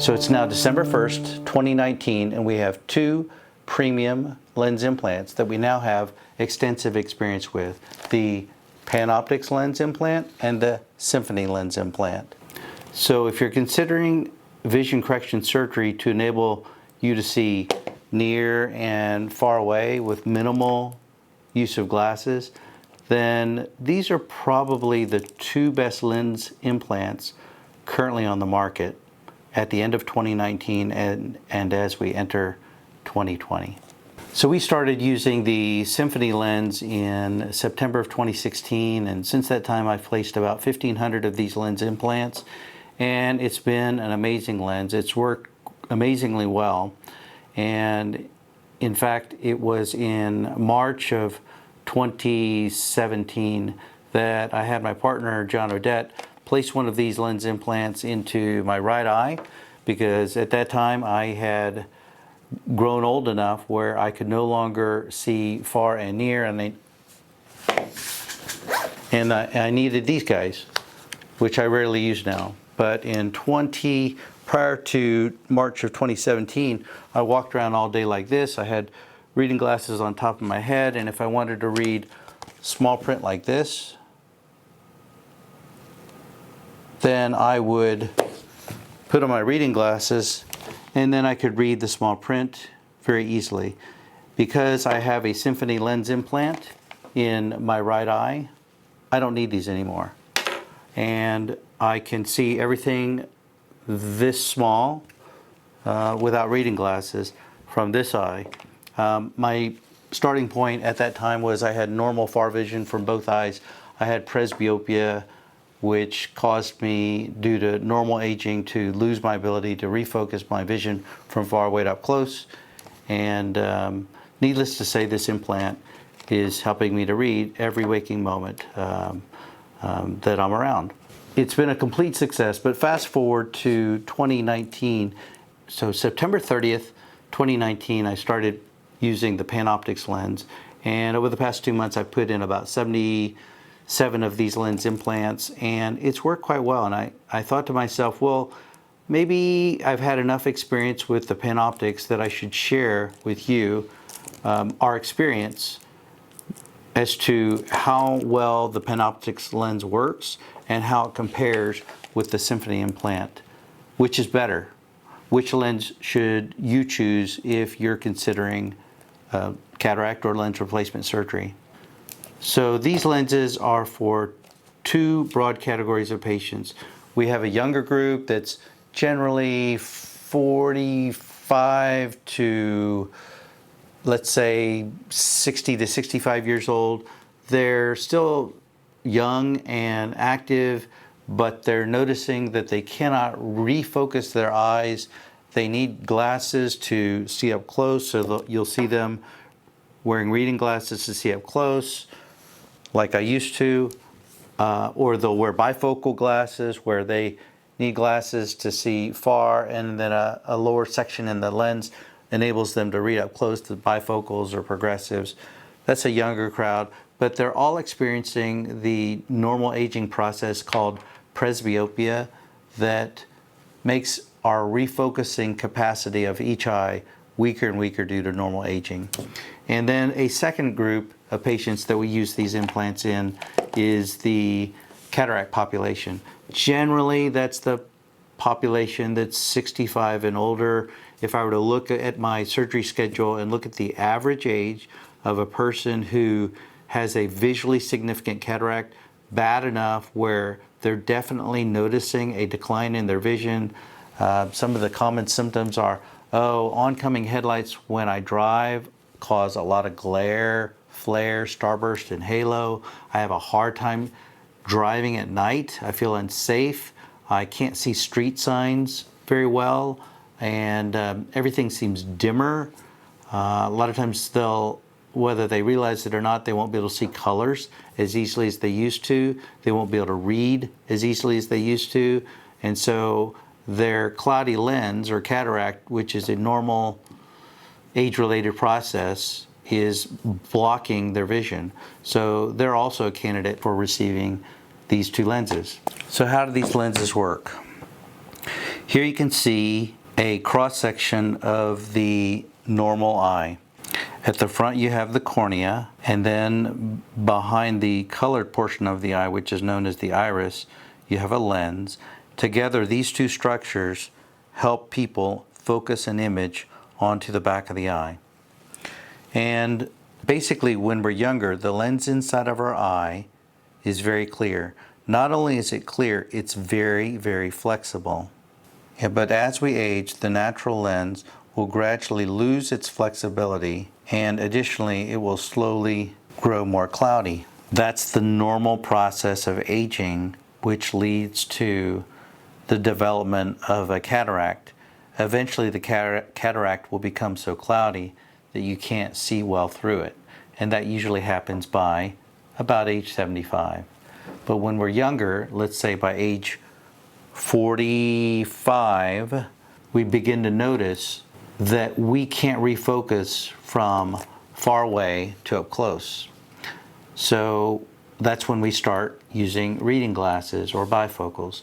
So it's now December 1st, 2019, and we have two premium lens implants that we now have extensive experience with. The Panoptix lens implant and the Symfony lens implant. So if you're considering vision correction surgery to enable you to see near and far away with minimal use of glasses, then these are probably the two best lens implants currently on the market at the end of 2019 and as we enter 2020. So we started using the Symfony lens in September of 2016, and since that time I've placed about 1,500 of these lens implants, and it's been an amazing lens. It's worked amazingly well, and in fact it was in March of 2017 that I had my partner John Odette place one of these lens implants into my right eye, because at that time I had grown old enough where I could no longer see far and near, and I needed these guys, which I rarely use now. But prior to March of 2017, I walked around all day like this. I had reading glasses on top of my head, and if I wanted to read small print like this, then I would put on my reading glasses, and then I could read the small print very easily. Because I have a Symfony lens implant in my right eye, I don't need these anymore. And I can see everything this small without reading glasses from this eye. My starting point at that time was I had normal far vision from both eyes. I had presbyopia, which caused me, due to normal aging, to lose my ability to refocus my vision from far away to up close. And needless to say, this implant is helping me to read every waking moment that I'm around. It's been a complete success, but fast forward to 2019. So September 30th, 2019, I started using the Panoptix lens, and over the past 2 months I've put in about 77 of these lens implants, and it's worked quite well. And I thought to myself, well, maybe I've had enough experience with the Panoptix that I should share with you our experience as to how well the Panoptix lens works and how it compares with the Symfony implant. Which is better? Which lens should you choose if you're considering cataract or lens replacement surgery? So these lenses are for two broad categories of patients. We have a younger group that's generally 45 to, let's say, 60 to 65 years old. They're still young and active, but they're noticing that they cannot refocus their eyes. They need glasses to see up close, so you'll see them wearing reading glasses to see up close, like I used to, or they'll wear bifocal glasses where they need glasses to see far, and then a lower section in the lens enables them to read up close, to bifocals or progressives. That's a younger crowd, but they're all experiencing the normal aging process called presbyopia that makes our refocusing capacity of each eye weaker and weaker due to normal aging. And then a second group of patients that we use these implants in is the cataract population. Generally, that's the population that's 65 and older. If I were to look at my surgery schedule and look at the average age of a person who has a visually significant cataract, bad enough where they're definitely noticing a decline in their vision. Some of the common symptoms are, oncoming headlights when I drive cause a lot of glare, flare, starburst, and halo. I have a hard time driving at night. I feel unsafe. I can't see street signs very well, and everything seems dimmer. A lot of times whether they realize it or not, they won't be able to see colors as easily as they used to. They won't be able to read as easily as they used to. And so their cloudy lens or cataract, which is a normal age-related process, is blocking their vision. So they're also a candidate for receiving these two lenses. So how do these lenses work? Here you can see a cross-section of the normal eye. At the front you have the cornea, and then behind the colored portion of the eye, which is known as the iris, you have a lens. Together, these two structures help people focus an image onto the back of the eye. And basically, when we're younger, the lens inside of our eye is very clear. Not only is it clear, it's very, very flexible. Yeah, but as we age, the natural lens will gradually lose its flexibility, and additionally, it will slowly grow more cloudy. That's the normal process of aging, which leads to the development of a cataract. Eventually, the cataract will become so cloudy that you can't see well through it, and that usually happens by about age 75. But when we're younger, let's say by age 45, we begin to notice that we can't refocus from far away to up close. So that's when we start using reading glasses or bifocals.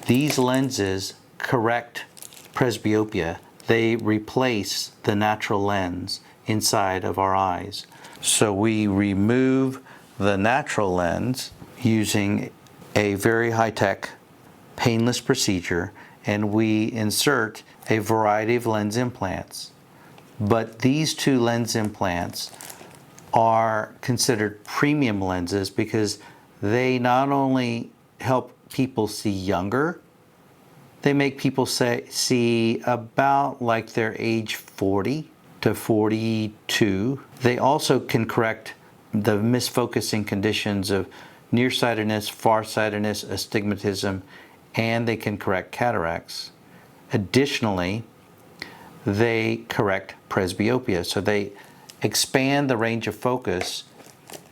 These lenses correct presbyopia. They replace the natural lens inside of our eyes. So we remove the natural lens using a very high-tech, painless procedure, and we insert a variety of lens implants. But these two lens implants are considered premium lenses because they not only help people see younger, they make people see about like their age 40 to 42. They also can correct the misfocusing conditions of nearsightedness, farsightedness, astigmatism, and they can correct cataracts. Additionally, they correct presbyopia. So they expand the range of focus,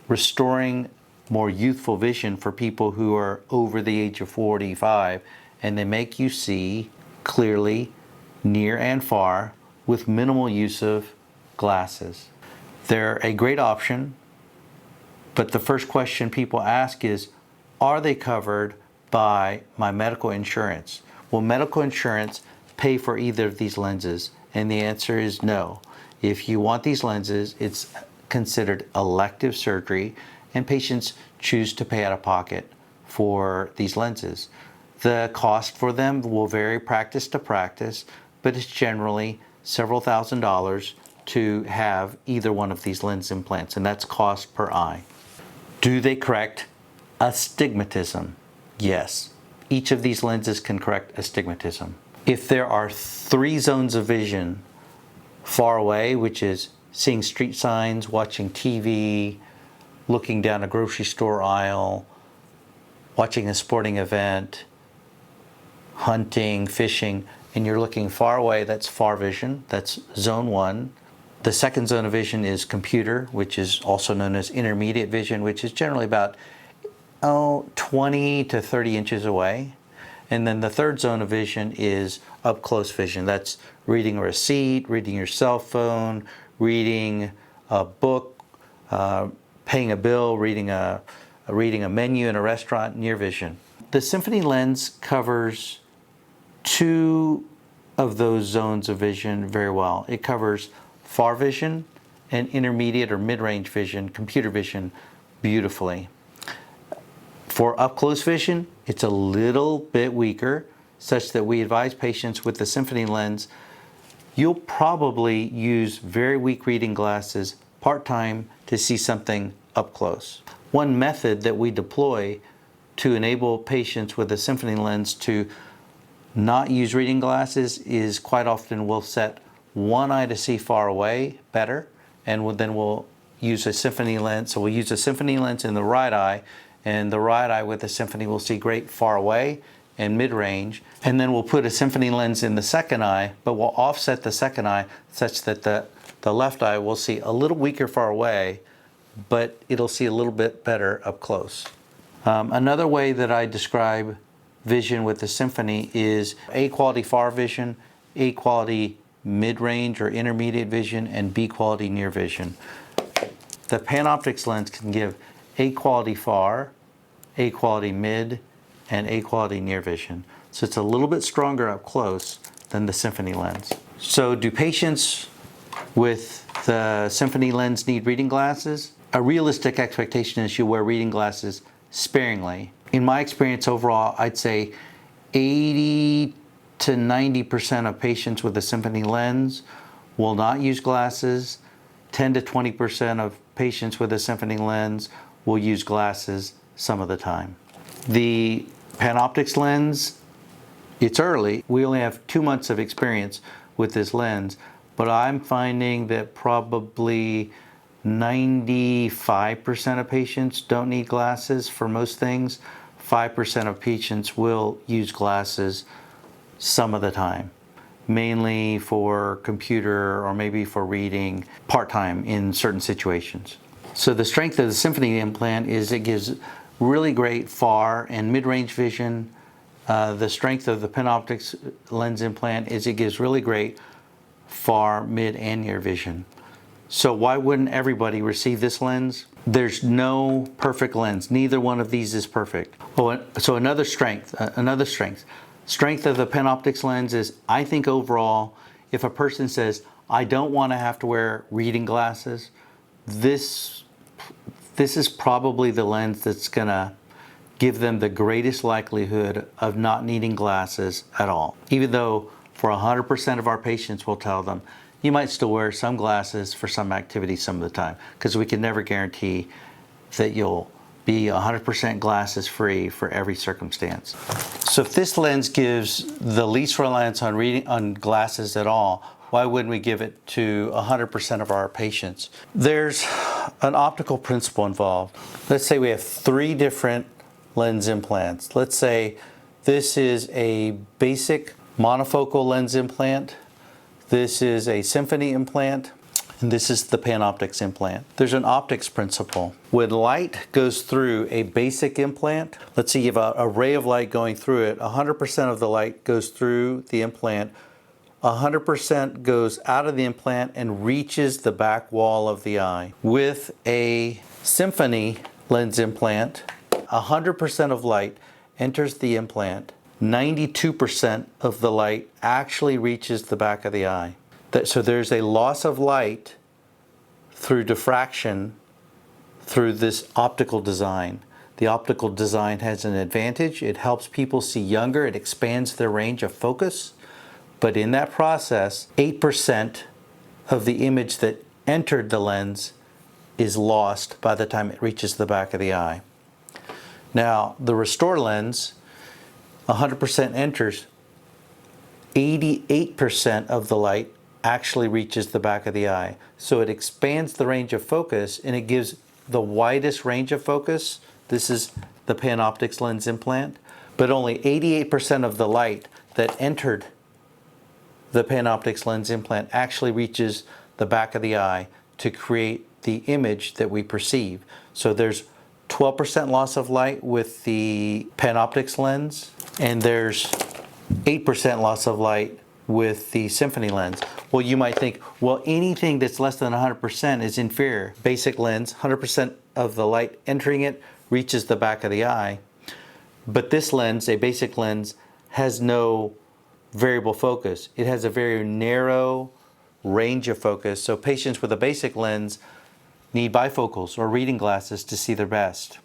restoring more youthful vision for people who are over the age of 45, and they make you see clearly near and far with minimal use of glasses. They're a great option, but the first question people ask is, are they covered by my medical insurance? Will medical insurance pay for either of these lenses? And the answer is no. If you want these lenses, it's considered elective surgery, and patients choose to pay out of pocket for these lenses. The cost for them will vary practice to practice, but it's generally several $1,000s to have either one of these lens implants, and that's cost per eye. Do they correct astigmatism? Yes. Each of these lenses can correct astigmatism. If there are 3 zones of vision far away, which is seeing street signs, watching TV, looking down a grocery store aisle, watching a sporting event, hunting, fishing, and you're looking far away, that's far vision, that's zone 1. The second zone of vision is computer, which is also known as intermediate vision, which is generally about 20 to 30 inches away. And then the third zone of vision is up close vision. That's reading a receipt, reading your cell phone, reading a book, paying a bill, reading a menu in a restaurant, near vision. The Symfony lens covers 2 of those zones of vision very well. It covers far vision and intermediate or mid-range vision, computer vision, beautifully. For up-close vision, it's a little bit weaker, such that we advise patients with the Symfony lens, you'll probably use very weak reading glasses part-time to see something up close. One method that we deploy to enable patients with a Symfony lens to not use reading glasses is quite often we'll set one eye to see far away better, and then we'll use a Symfony lens. So we'll use a Symfony lens in the right eye, and the right eye with the Symfony will see great far away and mid-range. And then we'll put a Symfony lens in the second eye, but we'll offset the second eye such that the left eye will see a little weaker far away, but it'll see a little bit better up close. Another way that I describe vision with the Symfony is A quality far vision, A quality mid-range or intermediate vision, and B quality near vision. The Panoptix lens can give A quality far, A quality mid, and A quality near vision. So it's a little bit stronger up close than the Symfony lens. So do patients with the Symfony lens need reading glasses? A realistic expectation is you wear reading glasses sparingly. In my experience overall, I'd say 80 to 90% of patients with a Symfony lens will not use glasses. 10 to 20% of patients with a Symfony lens will use glasses some of the time. The Panoptix lens, it's early. We only have 2 months of experience with this lens, but I'm finding that probably 95% of patients don't need glasses for most things. 5% of patients will use glasses some of the time, mainly for computer or maybe for reading part-time in certain situations. So the strength of the Symfony implant is it gives really great far and mid-range vision. The strength of the Panoptix lens implant is it gives really great far, mid, and near vision. So why wouldn't everybody receive this lens? There's no perfect lens. Neither one of these is perfect. Oh, so another strength of the Panoptix lens is, I think overall, if a person says, I don't want to have to wear reading glasses, this is probably the lens that's gonna give them the greatest likelihood of not needing glasses at all. Even though for 100% of our patients we'll tell them, you might still wear some glasses for some activities some of the time, because we can never guarantee that you'll be 100% glasses free for every circumstance. So if this lens gives the least reliance on reading on glasses at all, why wouldn't we give it to 100% of our patients? There's an optical principle involved. Let's say we have 3 different lens implants. Let's say this is a basic monofocal lens implant. This is a Symfony implant, and this is the Panoptix implant. There's an optics principle. When light goes through a basic implant, let's say you have a ray of light going through it, 100% of the light goes through the implant, 100% goes out of the implant and reaches the back wall of the eye. With a Symfony lens implant, 100% of light enters the implant, 92% of the light actually reaches the back of the eye. So there's a loss of light through diffraction through this optical design. The optical design has an advantage. It helps people see younger. It expands their range of focus. But in that process, 8% of the image that entered the lens is lost by the time it reaches the back of the eye. Now, the restor lens, 100% enters, 88% of the light actually reaches the back of the eye. So it expands the range of focus and it gives the widest range of focus. This is the Panoptix lens implant, but only 88% of the light that entered the Panoptix lens implant actually reaches the back of the eye to create the image that we perceive. So there's 12% loss of light with the Panoptix lens, and there's 8% loss of light with the Symfony lens. Well, you might think, well, anything that's less than 100% is inferior. Basic lens, 100% of the light entering it reaches the back of the eye. But this lens, a basic lens, has no variable focus. It has a very narrow range of focus. So patients with a basic lens need bifocals or reading glasses to see their best.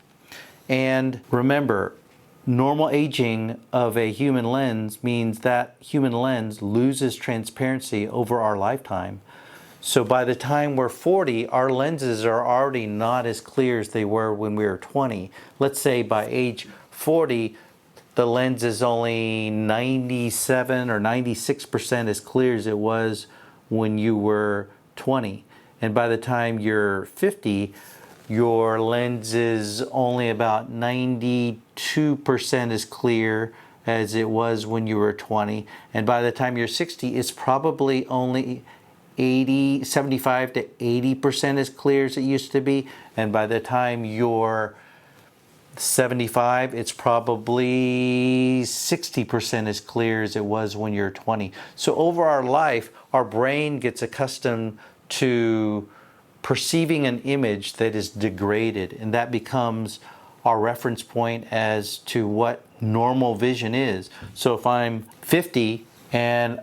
And remember, normal aging of a human lens means that human lens loses transparency over our lifetime. So by the time we're 40, our lenses are already not as clear as they were when we were 20. Let's say by age 40, the lens is only 97 or 96% as clear as it was when you were 20. And by the time you're 50, your lens is only about 92% as clear as it was when you were 20. And by the time you're 60, it's probably only 75 to 80% as clear as it used to be. And by the time you're 75, it's probably 60% as clear as it was when you're 20. So over our life, our brain gets accustomed to perceiving an image that is degraded, and that becomes our reference point as to what normal vision is. So if I'm 50 and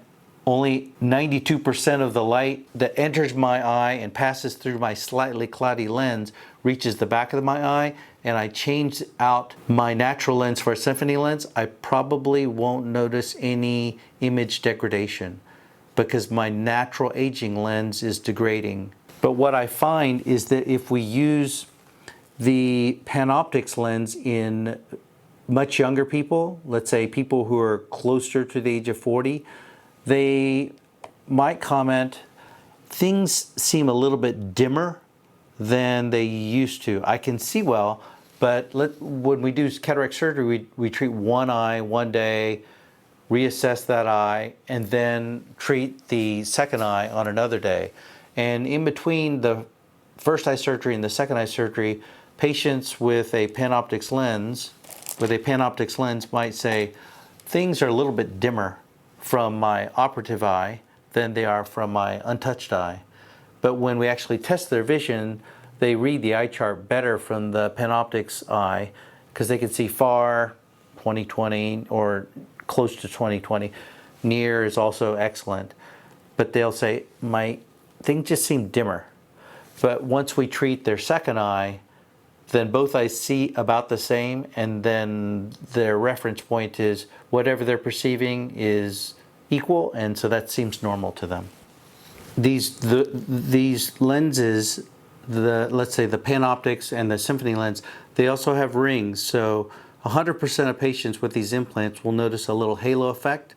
only 92% of the light that enters my eye and passes through my slightly cloudy lens reaches the back of my eye, and I change out my natural lens for a Symfony lens, I probably won't notice any image degradation because my natural aging lens is degrading. But what I find is that if we use the Panoptix lens in much younger people, let's say people who are closer to the age of 40, they might comment, things seem a little bit dimmer than they used to. I can see well, but when we do cataract surgery, we treat one eye one day, reassess that eye, and then treat the second eye on another day. And in between the first eye surgery and the second eye surgery, patients with a Panoptix lens might say, things are a little bit dimmer from my operative eye than they are from my untouched eye. But when we actually test their vision, they read the eye chart better from the Panoptix eye because they can see far, 20/20, or close to 20/20. Near is also excellent. But they'll say, my thing just seemed dimmer. But once we treat their second eye, then both eyes see about the same, and then their reference point is whatever they're perceiving is equal, and so that seems normal to them. These lenses, let's say the Panoptix and the Symfony lens, they also have rings. So 100% of patients with these implants will notice a little halo effect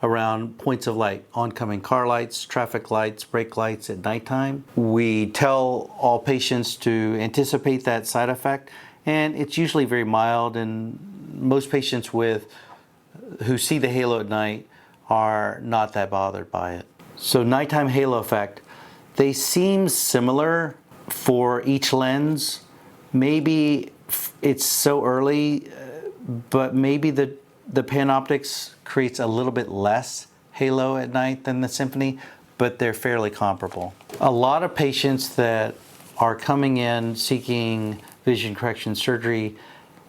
around points of light, oncoming car lights, traffic lights, brake lights at nighttime. We tell all patients to anticipate that side effect, and it's usually very mild, and most patients who see the halo at night are not that bothered by it. So nighttime halo effect, they seem similar for each lens. Maybe it's so early, but maybe the Panoptix creates a little bit less halo at night than the Symfony, but they're fairly comparable. A lot of patients that are coming in seeking vision correction surgery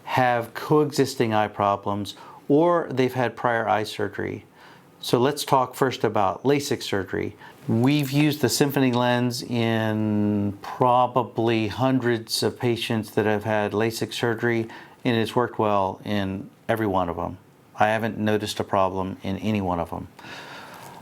have coexisting eye problems, or they've had prior eye surgery. So let's talk first about LASIK surgery. We've used the Symfony lens in probably hundreds of patients that have had LASIK surgery, and it's worked well in every one of them. I haven't noticed a problem in any one of them.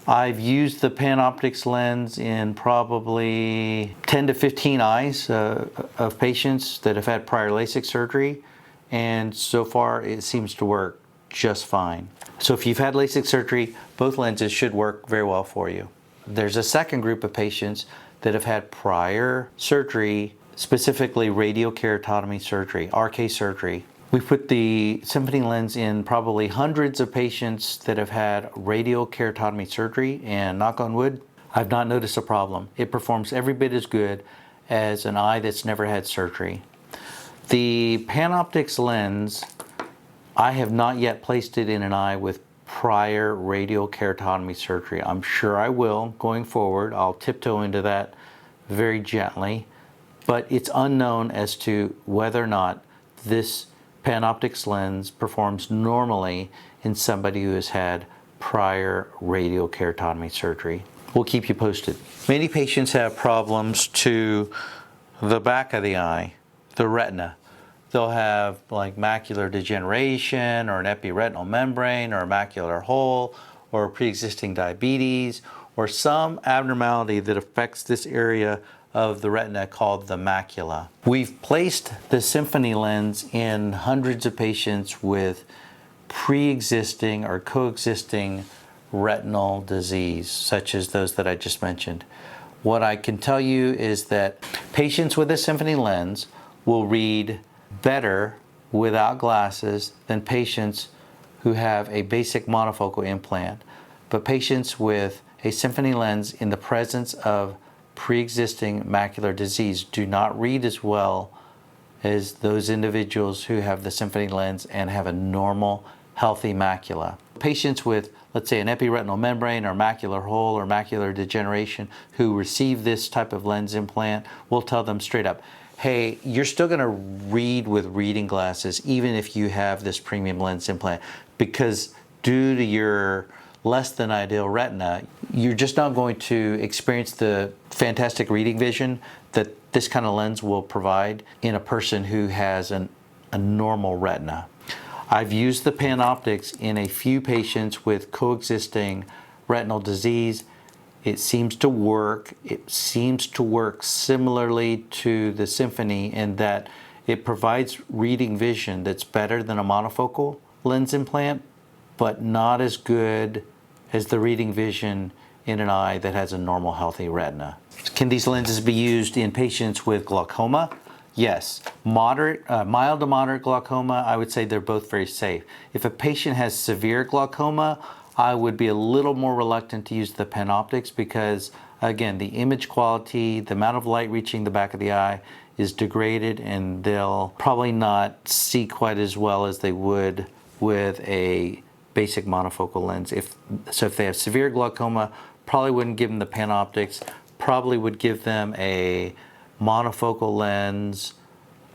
I've used the Panoptix lens in probably 10 to 15 eyes of patients that have had prior LASIK surgery, and so far it seems to work just fine. So if you've had LASIK surgery, both lenses should work very well for you. There's a second group of patients that have had prior surgery, specifically radiokeratotomy surgery, RK surgery. We put the Symfony lens in probably hundreds of patients that have had radiokeratotomy surgery, and knock on wood, I've not noticed a problem. It performs every bit as good as an eye that's never had surgery. The Panoptix lens, I have not yet placed it in an eye with prior radiokeratotomy surgery. I'm sure I will going forward. I'll tiptoe into that very gently, but it's unknown as to whether or not this Panoptix lens performs normally in somebody who has had prior radiokeratotomy surgery. We'll keep you posted. Many patients have problems to the back of the eye, the retina. They'll have like macular degeneration or an epiretinal membrane or a macular hole or pre-existing diabetes or some abnormality that affects this area of the retina called the macula. We've placed the Symfony lens in hundreds of patients with pre-existing or coexisting retinal disease, such as those that I just mentioned. What I can tell you is that patients with a Symfony lens will read better without glasses than patients who have a basic monofocal implant. But patients with a Symfony lens in the presence of pre-existing macular disease do not read as well as those individuals who have the Symfony lens and have a normal, healthy macula. Patients with, let's say, an epiretinal membrane or macular hole or macular degeneration who receive this type of lens implant, we'll tell them straight up, hey, you're still going to read with reading glasses even if you have this premium lens implant, because due to your less than ideal retina, you're just not going to experience the fantastic reading vision that this kind of lens will provide in a person who has a normal retina. I've used the Panoptix in a few patients with coexisting retinal disease. It seems to work. It seems to work similarly to the Symfony in that it provides reading vision that's better than a monofocal lens implant, but not as good as the reading vision in an eye that has a normal, healthy retina. Can these lenses be used in patients with glaucoma? Yes. Mild to moderate glaucoma, I would say they're both very safe. If a patient has severe glaucoma, I would be a little more reluctant to use the Panoptix because, again, the image quality, the amount of light reaching the back of the eye is degraded, and they'll probably not see quite as well as they would with a basic monofocal lens. If they have severe glaucoma, probably wouldn't give them the Panoptix, probably would give them a monofocal lens.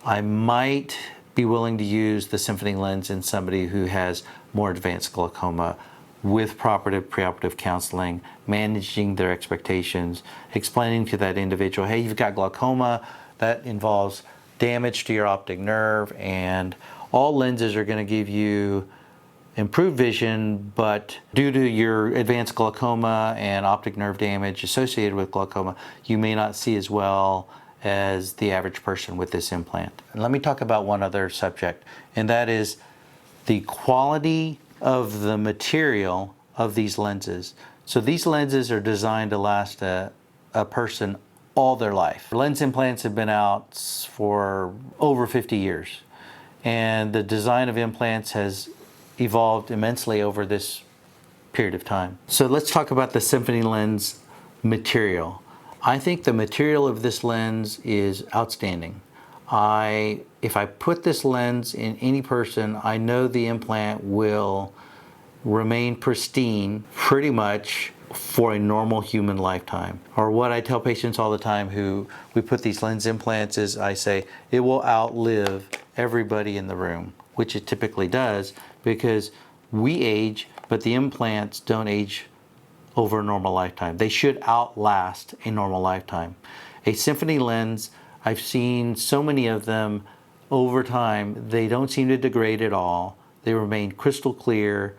I might be willing to use the Symfony lens in somebody who has more advanced glaucoma, with proper preoperative counseling, managing their expectations, explaining to that individual, hey, you've got glaucoma, that involves damage to your optic nerve, and all lenses are going to give you improved vision, but due to your advanced glaucoma and optic nerve damage associated with glaucoma, you may not see as well as the average person with this implant. And let me talk about one other subject, and that is the quality of the material of these lenses. So these lenses are designed to last a person all their life. Lens implants have been out for over 50 years, and the design of implants has evolved immensely over this period of time. So let's talk about the Symfony lens material. I think the material of this lens is outstanding. If I put this lens in any person, I know the implant will remain pristine pretty much for a normal human lifetime. Or what I tell patients all the time who we put these lens implants is I say, it will outlive everybody in the room, which it typically does because we age, but the implants don't age over a normal lifetime. They should outlast a normal lifetime. A Symfony lens, I've seen so many of them over time, they don't seem to degrade at all. They remain crystal clear,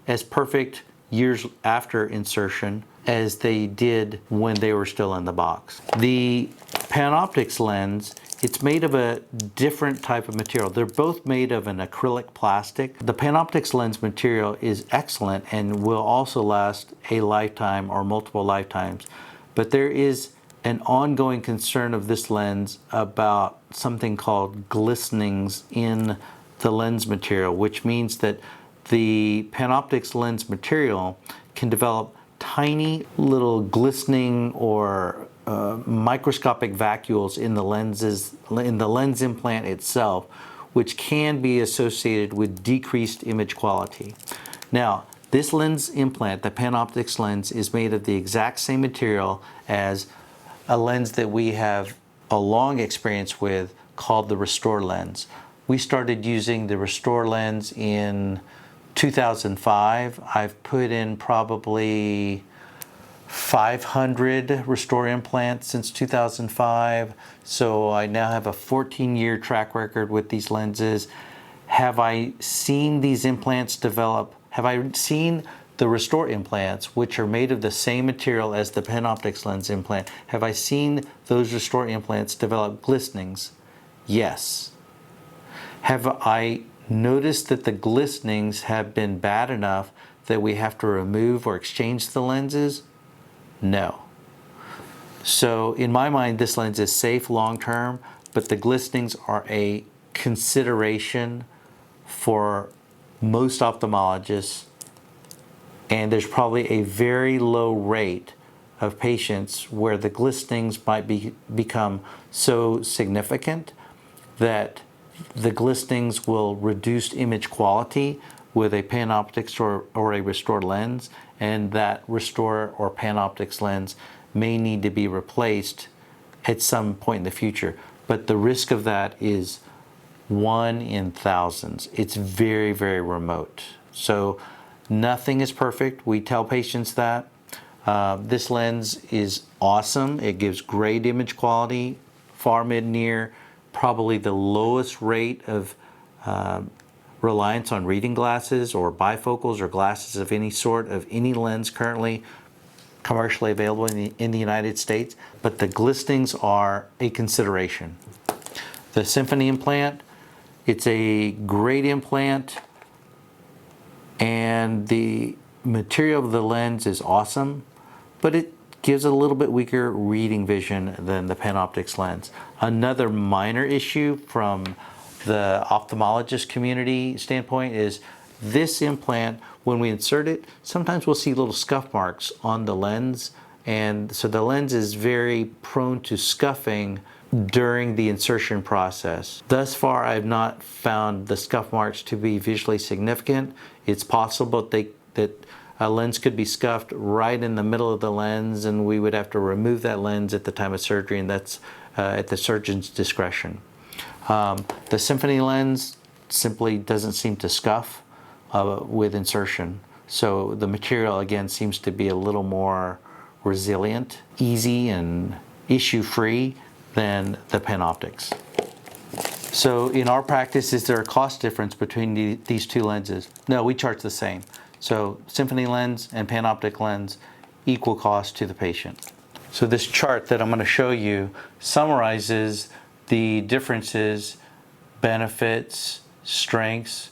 as perfect years after insertion as they did when they were still in the box. The Panoptix lens, it's made of a different type of material. They're both made of an acrylic plastic. The Panoptix lens material is excellent and will also last a lifetime or multiple lifetimes. But there is an ongoing concern of this lens about something called glistenings in the lens material, which means that the Panoptix lens material can develop tiny little glistening or microscopic vacuoles in the lens implant itself, which can be associated with decreased image quality. Now, this lens implant, the Panoptix lens, is made of the exact same material as a lens that we have a long experience with called the restor lens. We started using the restor lens in 2005. I've put in probably 500 restor implants since 2005. So I now have a 14-year track record with these lenses. Have I seen these implants develop? Have I seen the restor implants, which are made of the same material as the Panoptix lens implant? Have I seen those restor implants develop glistenings? Yes. Have I noticed that the glistenings have been bad enough that we have to remove or exchange the lenses? No. So in my mind, this lens is safe long term, but the glistenings are a consideration for most ophthalmologists, and there's probably a very low rate of patients where the glistenings might become so significant that the glistenings will reduce image quality with a Panoptix or a restor lens, and that restor or Panoptix lens may need to be replaced at some point in the future. but the risk of that is 1 in thousands. It's very, very remote. So nothing is perfect. We tell patients that. This lens is awesome. It gives great image quality, far, mid, near, probably the lowest rate of reliance on reading glasses or bifocals or glasses of any sort of any lens currently commercially available in the United States. But the Glistenings are a consideration. The Symfony implant, it's a great implant, and the material of the lens is awesome, but it gives a little bit weaker reading vision than the Panoptix lens. Another minor issue from the ophthalmologist community standpoint is this implant, when we insert it, sometimes we'll see little scuff marks on the lens, and so the lens is very prone to scuffing during the insertion process. Thus far, I've not found the scuff marks to be visually significant. It's possible that a lens could be scuffed right in the middle of the lens, and we would have to remove that lens at the time of surgery, and that's at the surgeon's discretion. The Symfony lens simply doesn't seem to scuff with insertion. So the material, again, seems to be a little more resilient, easy, and issue-free than the Panoptix. So in our practice, is there a cost difference between these two lenses? No, we charge the same. So Symfony lens and Panoptic lens, equal cost to the patient. So this chart that I'm going to show you summarizes the differences, benefits, strengths,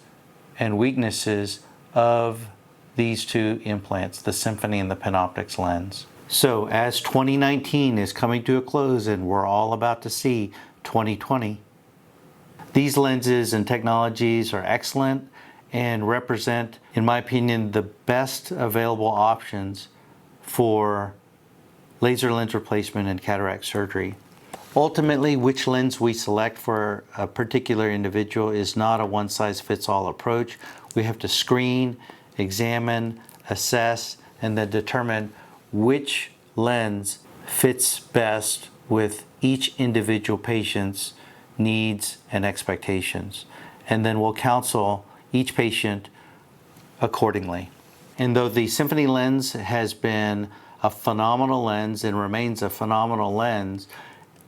and weaknesses of these two implants, the Symfony and the Panoptix lens. So as 2019 is coming to a close and we're all about to see 2020, these lenses and technologies are excellent and represent, in my opinion, the best available options for laser lens replacement and cataract surgery. Ultimately, which lens we select for a particular individual is not a one-size-fits-all approach. We have to screen, examine, assess, and then determine which lens fits best with each individual patient's needs and expectations. And then we'll counsel each patient accordingly. And though the Symfony lens has been a phenomenal lens and remains a phenomenal lens,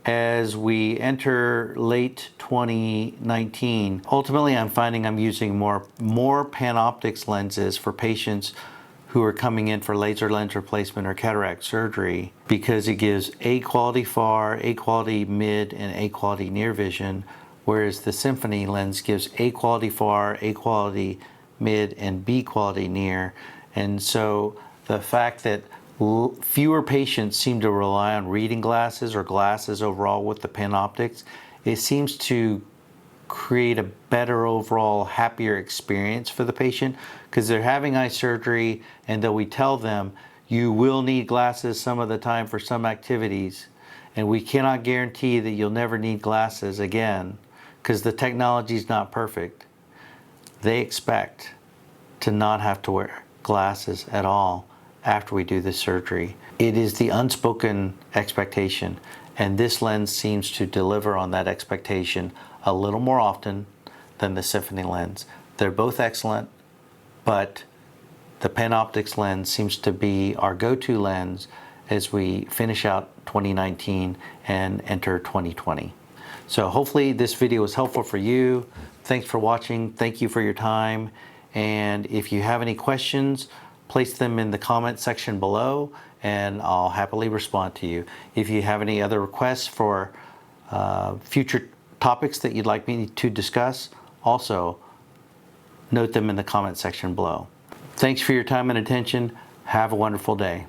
as we enter late 2019, ultimately I'm finding I'm using more Panoptix lenses for patients who are coming in for laser lens replacement or cataract surgery, because it gives A quality far, A quality mid, and A quality near vision, whereas the Symfony lens gives A quality far, A quality mid, and B quality near. And so the fact that fewer patients seem to rely on reading glasses or glasses overall with the Panoptix, it seems to create a better overall, happier experience for the patient, because they're having eye surgery, and though we tell them you will need glasses some of the time for some activities, and we cannot guarantee that you'll never need glasses again because the technology is not perfect, they expect to not have to wear glasses at all after we do this surgery. It is the unspoken expectation, and this lens seems to deliver on that expectation a little more often than the Symfony lens. They're both excellent, but the Panoptix lens seems to be our go-to lens as we finish out 2019 and enter 2020. So hopefully this video was helpful for you. Thanks for watching. Thank you for your time. And if you have any questions, place them in the comment section below and I'll happily respond to you. If you have any other requests for future topics that you'd like me to discuss, also note them in the comment section below. Thanks for your time and attention. Have a wonderful day.